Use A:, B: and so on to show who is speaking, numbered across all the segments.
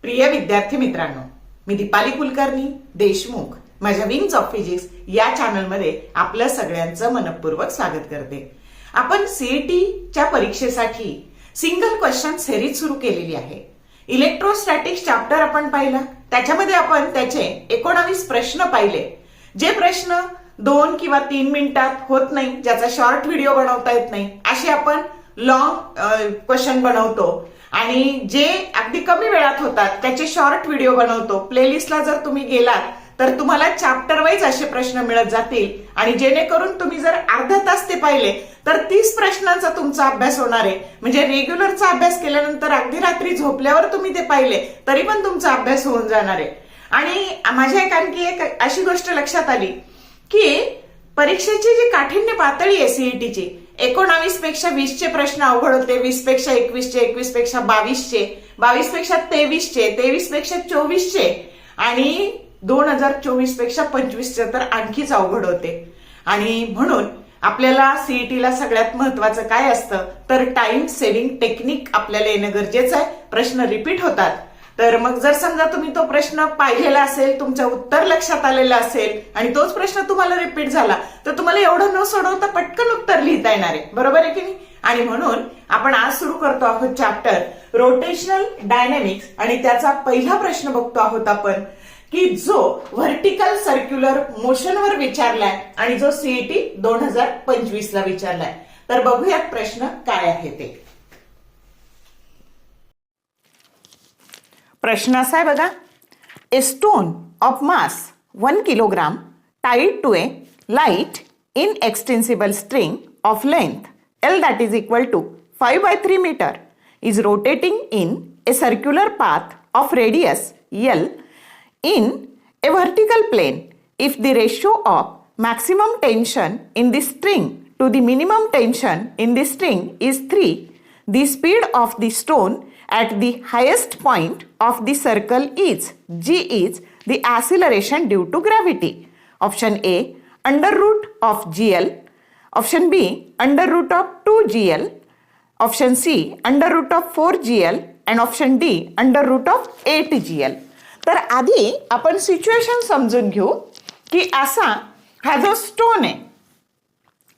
A: प्रिय विद्यार्थी मित्रांनो, मी दीपाली कुलकर्णी देशमुख माझ्या विंग्स ऑफ फिजिक्स या चॅनलमध्ये आपलं सगळ्यांचं मनपूर्वक स्वागत करते. आपण सीईटीच्या परीक्षेसाठी सिंगल क्वेश्चन सिरीज सुरू केलेली आहे. इलेक्ट्रोस्टॅटिक्स चॅप्टर आपण पाहिला, त्याच्यामध्ये आपण त्याचे 19 प्रश्न पाहिले. जे प्रश्न 2 किंवा 3 मिनिटात होत नाही, ज्याचा शॉर्ट व्हिडिओ बनवता येत नाही, असे आपण लॉंग क्वेश्चन बनवतो आणि जे अगदी कमी वेळात होतात त्याचे शॉर्ट व्हिडिओ बनवतो. प्लेलिस्टला जर तुम्ही गेलात तर तुम्हाला चॅप्टर वाईज असे प्रश्न मिळत जातील आणि जेणेकरून तुम्ही जर अर्धा तास ते पाहिले तर 30 प्रश्नांचा तुमचा अभ्यास होणार आहे. म्हणजे रेग्युलरचा अभ्यास केल्यानंतर अगदी रात्री झोपल्यावर तुम्ही ते पाहिले तरी पण तुमचा अभ्यास होऊन जाणार आहे. आणि माझ्या आणखी एक अशी गोष्ट लक्षात आली की परीक्षेची जी काठिण्य पातळी आहे सीईटीची, 19 पेक्षा 20चे प्रश्न अवघड होते, 20 पेक्षा 21चे, 21 पेक्षा 22चे, 22 पेक्षा 23चे, 23 पेक्षा 24चे आणि 2024 पेक्षा 25चे तर आणखीच अवघड होते. आणि म्हणून आपल्याला सीईटीला सगळ्यात महत्वाचं काय असतं तर टाइम सेव्हिंग टेक्निक आपल्याला येणं गरजेचं आहे. प्रश्न रिपीट होतात, तर मग जर समजा तुम्ही तो प्रश्न पाहिलेला असेल, तुमचं उत्तर लक्षात आलेलं असेल आणि तोच प्रश्न तुम्हाला रिपीट झाला तर तुम्हाला एवढं न सोडवता पटकन उत्तर लिहिता येणार आहे, बरोबर आहे की नाही. आणि म्हणून आपण आज सुरू करतो आहोत चॅप्टर रोटेशनल डायनॅमिक्स आणि त्याचा पहिला प्रश्न बघतो आहोत आपण की जो व्हर्टिकल सर्क्युलर मोशनवर विचारलाय आणि जो सीईटी 2025 ला विचारलाय. तर बघूयात प्रश्न काय आहे ते. प्रश्न असा आहे बघा. A stone of mass 1 kilogram tied to a light inextensible string of length L that is equal to 5/3 meter is rotating in a circular path of radius L in a vertical plane. If the ratio of maximum tension in the string to the minimum tension in the string is 3, the speed of the stone at the highest point of the circle is G is the acceleration due to gravity. Option A, under root of GL. Option B, under root of 2GL. Option C, under root of 4GL. And option D, under root of 8GL. तर आधी आपण situation समजून घेऊ की असा हा जो stone आहे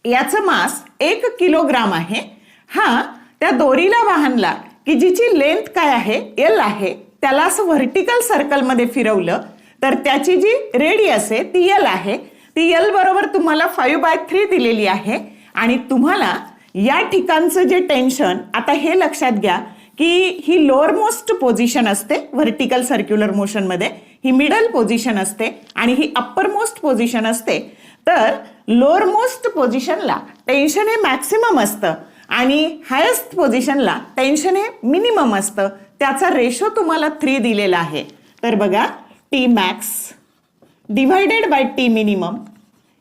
A: याचं मास 1 किलोग्राम आहे. हा त्या दोरीला वाहनला की जिची लेंथ काय आहे L आहे, त्याला असं व्हर्टिकल सर्कल मध्ये फिरवलं तर त्याची जी रेडियस आहे ती L आहे. ती L बरोबर तुम्हाला 5/3 दिलेली आहे आणि तुम्हाला या ठिकाणचं जे टेन्शन, आता हे लक्षात घ्या की ही लोअर मोस्ट पोझिशन असते व्हर्टिकल सर्क्युलर मोशन मध्ये, ही मिडल पोझिशन असते आणि ही अप्पर मोस्ट पोझिशन असते. तर लोअर मोस्ट पोझिशनला टेन्शन हे मॅक्सिमम असतं आणि हायेस्ट पोझिशनला टेन्शन हे मिनिमम असतं. त्याचा रेशो तुम्हाला 3 दिलेला आहे. तर बघा, T max divided by T minimum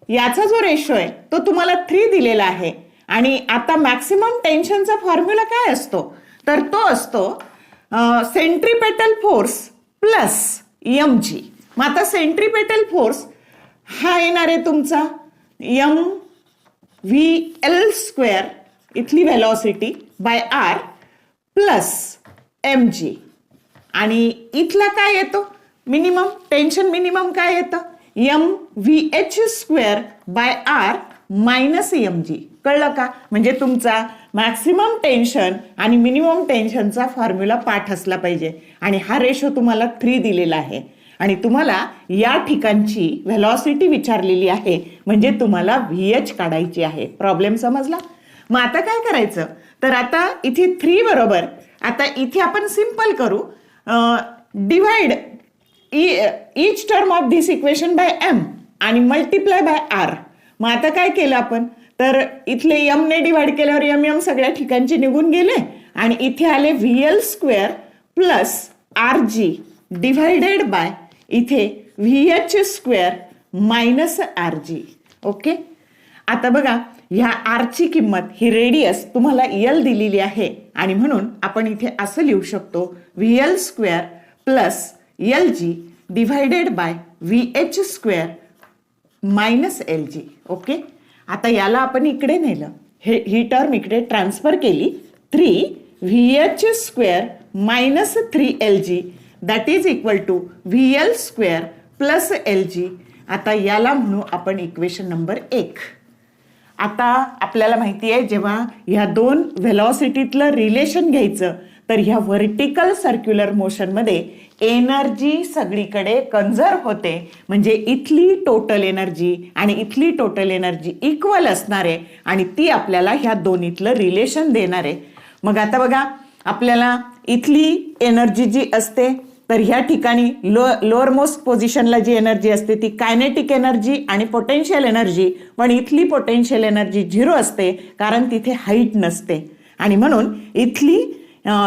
A: याचा जो रेशो आहे तो तुम्हाला 3 दिलेला आहे. आणि आता मॅक्सिमम टेन्शनचा फॉर्म्युला काय असतो तर तो असतो सेंट्रीपेटल फोर्स प्लस mg. मग आता सेंट्रीपेटल फोर्स हा येणार आहे तुमचा mvl², इथली velocity by r plus mg. आणि इथला काय येतो मिनिमम टेन्शन, मिनिमम काय येतं mvh² bye r minus mg. कळलं का? म्हणजे तुमचा मॅक्सिमम टेन्शन आणि मिनिमम टेन्शनचा फॉर्म्युला पाठ असला पाहिजे आणि हा रेशो तुम्हाला 3 दिलेला आहे आणि तुम्हाला या ठिकाणची व्हेलॉसिटी विचारलेली आहे म्हणजे तुम्हाला VH काढायची आहे. प्रॉब्लेम समजला? मग आता काय करायचं तर आता इथे 3 बरोबर, आता इथे आपण सिंपल करू, divide each term of this equation by m आणि मल्टिप्लाय बाय r. मग आता काय केलं आपण तर इथले m ने डिवाइड केल्यावर m सगळ्या ठिकाणचे निघून गेले आणि इथे आले VL² plus RG divided by इथे VH² मायनस RG. ओके, आता बघा ह्या r ची किंमत, ही रेडियस तुम्हाला L दिलेली आहे आणि म्हणून आपण इथे असं लिहू शकतो VL² plus LG divided by VH² minus LG. Okay, आता याला आपण इकडे नेलं, ही टर्म इकडे ट्रान्सफर केली, 3 VH² minus 3LG that is equal to VL square plus LG. आता याला म्हणू आपण इक्वेशन नंबर 1. आता आपल्याला माहिती आहे जेव्हा ह्या दोन व्हेलॉसिटीतलं रिलेशन घ्यायचं तर ह्या व्हर्टिकल सर्क्युलर मोशनमध्ये एनर्जी सगळीकडे कन्झर्व होते. म्हणजे इथली टोटल एनर्जी आणि इथली टोटल एनर्जी इक्वल असणार आहे आणि ती आपल्याला ह्या दोन्हीतलं रिलेशन देणार आहे. मग आता बघा आपल्याला इथली एनर्जी जी असते तर ह्या ठिकाणी लोअर मोस्ट पोझिशनला जी एनर्जी असते ती कायनेटिक एनर्जी आणि पोटेन्शियल एनर्जी, पण इथली पोटेन्शियल एनर्जी 0 असते कारण तिथे हाईट नसते आणि म्हणून इथली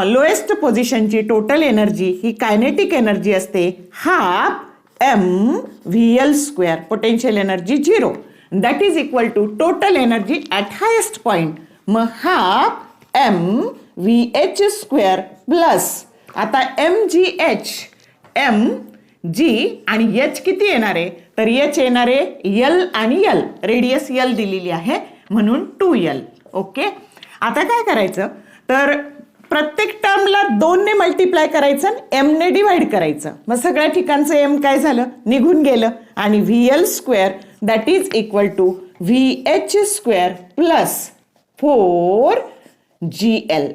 A: लोएस्ट पोझिशनची टोटल एनर्जी ही कायनेटिक एनर्जी असते half mVL square, potential energy 0, that is equal to total energy at highest point. मग हाफ mVH स्क्वेअर प्लस आता mgh, mg आणि h किती येणार आहे तर h येणार आहे L आणि L, रेडियस L दिलेली आहे म्हणून 2L. ओके. आता काय करायचं तर प्रत्येक टर्मला 2 ने मल्टिप्लाय करायचं आणि m ने डिवाइड करायचं. मग सगळ्या ठिकाणचं m काय झालं निघून गेलं आणि VL square that is equal to VH square plus 4GL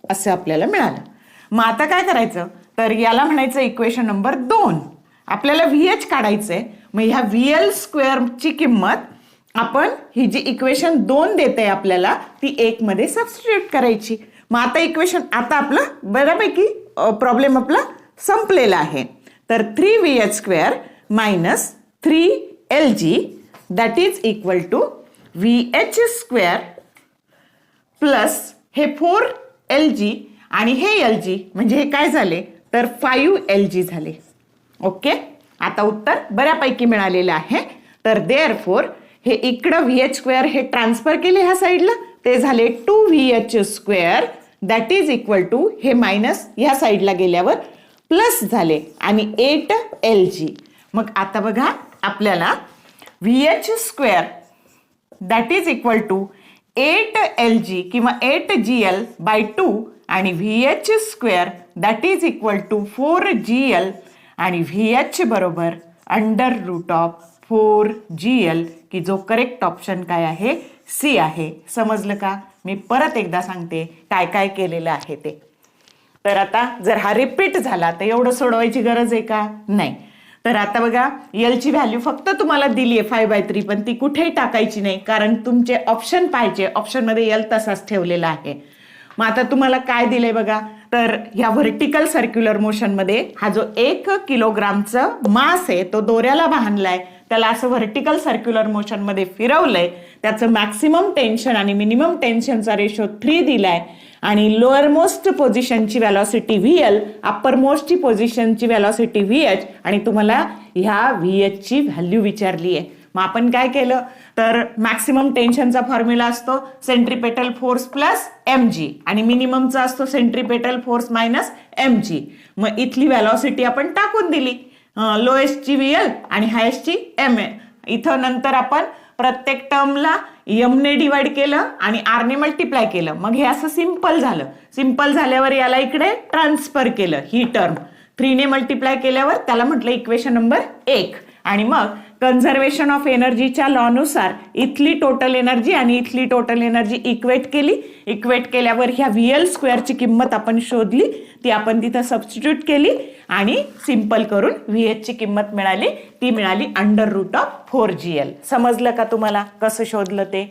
A: असं आपल्याला मिळालं. मग आता काय करायचं तर याला म्हणायचं इक्वेशन नंबर 2. आपल्याला VH काढायचंय. मग ह्या VL स्क्वेअरची किंमत आपण ही जी इक्वेशन 2 देते आपल्याला ती 1 मध्ये सबस्टिट्यूट करायची. मग आता इक्वेशन आता आपलं बऱ्यापैकी प्रॉब्लेम आपला संपलेला आहे. तर 3VH square minus 3LG that is equal to VH square plus हे 4LG आणि हे LG म्हणजे हे काय झाले तर 5LG झाले. ओके. आता उत्तर बऱ्यापैकी मिळालेलं आहे. तर देअरफोर हे इकडं VH स्क्वेअर हे ट्रान्सफर केले ह्या साईडला ते झाले 2VH square that is equal to हे मायनस ह्या साईडला गेल्यावर प्लस झाले आणि 8LG. मग आता बघा आपल्याला VH square that is equal to 8LG किंवा 8GL बाय 2 आणि VH square that is equal to 4GL आणि VH बरोबर अंडर रूट ऑफ 4GL की जो करेक्ट ऑप्शन काय आहे C आहे. समजलं का? मी परत एकदा सांगते काय काय केलेलं आहे ते. तर आता जर हा रिपीट झाला तर एवढं सोडवायची गरज आहे का? नाही. तर आता बघा L ची व्हॅल्यू फक्त तुम्हाला दिली आहे 5/3 पण ती कुठेही टाकायची नाही कारण तुमचे ऑप्शन पाहिजे. ऑप्शनमध्ये L तसाच ठेवलेला आहे. मग आता तुम्हाला काय दिलंय बघा तर ह्या व्हर्टिकल सर्क्युलर मोशनमध्ये हा जो 1 किलोग्रामचा मास आहे तो दोऱ्याला बांधलाय त्याला असं व्हर्टिकल सर्क्युलर मोशनमध्ये फिरवलंय. त्याचं मॅक्सिमम टेन्शन आणि मिनिमम टेन्शनचा रेशो 3 दिलाय आणि लोअर मोस्ट पोझिशनची व्हेलॉसिटी VL, अप्पर मोस्टची पोझिशनची व्हेलॉसिटी VH आणि तुम्हाला ह्या VH ची व्हॅल्यू विचारली आहे. मग आपण काय केलं तर मॅक्सिमम टेन्शनचा फॉर्म्युला असतो सेंट्रिपेटल फोर्स प्लस mg आणि मिनिममचा असतो सेंट्रिपेटल फोर्स मायनस mg. मग इथली व्हेलॉसिटी आपण टाकून दिली लोएस्टची VL आणि हायेस्टची ma. इथं नंतर आपण प्रत्येक टर्मला m ने डिवाइड केलं आणि r ने मल्टिप्लाय केलं. मग हे असं सिंपल झालं. सिंपल झाल्यावर याला इकडे ट्रान्सफर केलं. ही टर्म 3 ने मल्टिप्लाय केल्यावर त्याला म्हटलं इक्वेशन नंबर 1 आणि मग कन्झर्वेशन ऑफ एनर्जीच्या लॉनुसार इथली टोटल एनर्जी आणि इथली टोटल एनर्जी इक्वेट केली. इक्वेट केल्यावर ह्या VL स्क्वेअरची किंमत आपण शोधली ती आपण तिथं सबस्टिट्यूट केली आणि सिंपल करून VH ची किंमत मिळाली ती मिळाली अंडर रूट ऑफ 4GL. समजलं का तुम्हाला कसं शोधलं ते?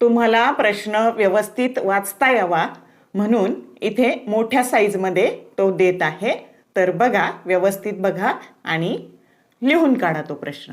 A: तुम्हाला प्रश्न व्यवस्थित वाचता यावा म्हणून इथे मोठ्या साईजमध्ये तो देत आहे. तर बघा व्यवस्थित बघा आणि लिहून काढा तो प्रश्न.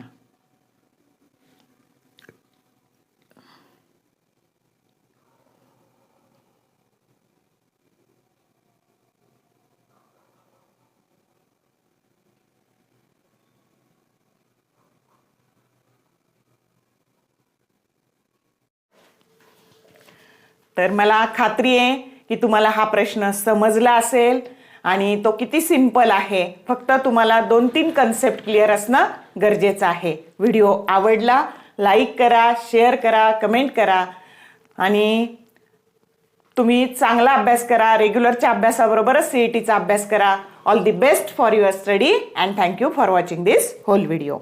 A: तर मला खात्री आहे की तुम्हाला हा प्रश्न समजला असेल आणि तो किती सिंपल आहे. फक्त तुम्हाला 2-3 कन्सेप्ट क्लिअर असणं गरजेचं आहे. व्हिडिओ आवडला लाईक करा, शेअर करा, कमेंट करा आणि तुम्ही चांगला अभ्यास करा, रेग्युलरच्या अभ्यासाबरोबरच CETचा अभ्यास करा. All the best for your study and thank you for watching this whole video.